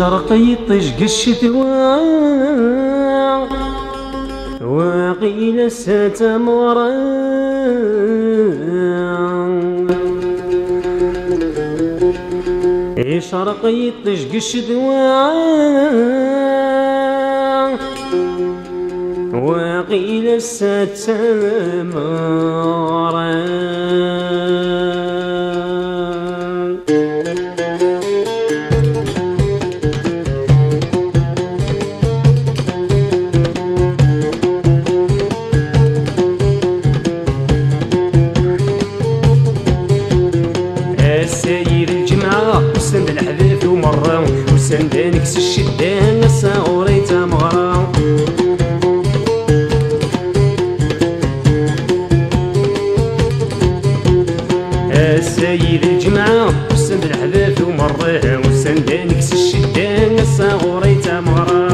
شرقي طشق الشتوى وقيل الستمورا شرقي طشق الشتوى وقيل الستمورا وسند الحذف ومرة وسند نكس الشدان الصغوري تمغرة السيد الجمعة وسند الحذف ومرة وسند نكس الشدان الصغوري تمغرة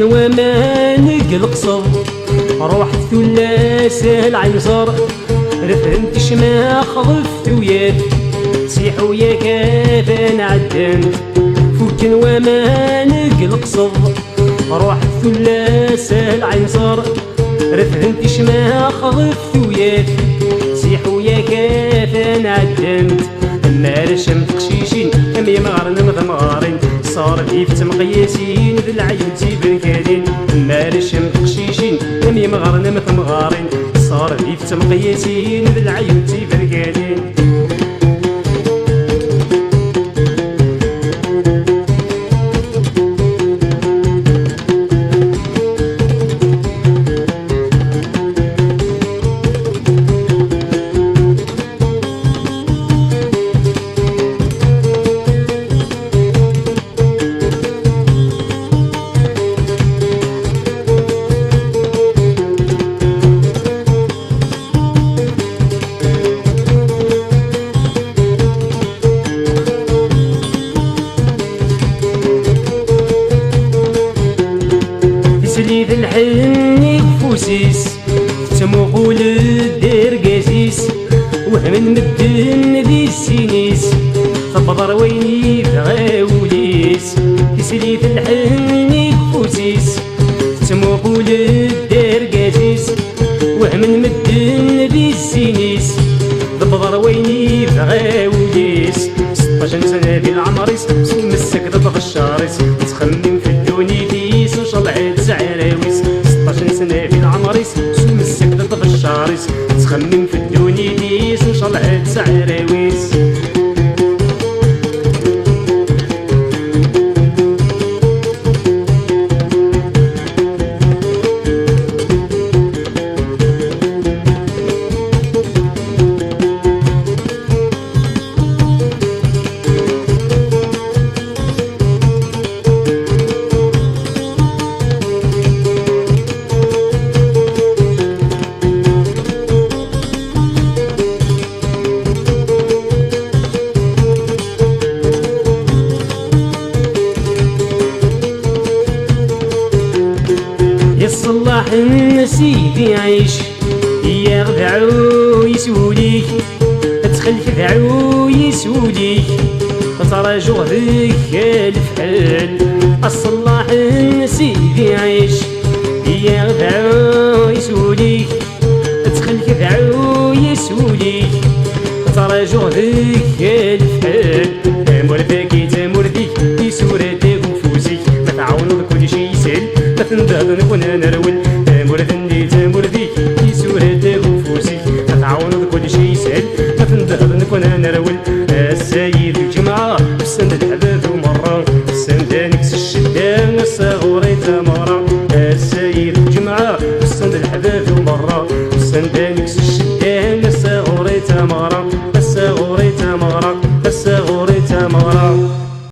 وما نقلقصر روحت ثلاثة العنصر رفهمتش ما خضفت وياك سيح وياك كافا عدنت فكن وما نقلقصر روحت ثلاثة العنصر رفهمتش ما خضفت وياك سيح وياك كافا عدنت أما رشمت قشيشين أم يمغرن مثمغارين صار لي في تمقياسين ذي العيون تيبان كادين أما رشمت قشيشين أم يمغرن مثمغارين صار لي في تمقياسين ذي العيون تيبان كادين سليد الحني بفوسيس تموقول الدير قاسيس وهم مدن ذي السينيس تبضر ويني بغاوليس سليد الحني بفوسيس تموقول الدير قاسيس وهم مدن ذي السينيس تبضر ويني بغاوليس 16 سنة في العمريس مسك ضبغ الشاريس تخمم في الدوني ديس وشلعت زعراويس 16 سنة في العمريس مسك ضبغ الشاريس تخمم في الدوني ديس وشلعت زعراويس يصلح سيدي عيش يغدعو يسوليك تدخل في ذعو يسوليك تراجع ذيك الفحل الصلاح سيدي عيش يغدعو يسوليك تدخل في ذعو يسوليك تراجع ذيك الفحل مرثاكي تمرثيك يسورتك وفوزيك ما تعاونوا بكل شي يسهل ما تندهض نكون انا رول مرثني تمرثيك يسورتك وفوزيك ما تعاونوا بكل شي يسهل تندهر نكون نرول السيد الجمعة السند الحباب ومرة السندانك الشدان الصغوري تمرة السيد الجمعة السند الحباب ومرة السندانك الشدان الصغوري تمرة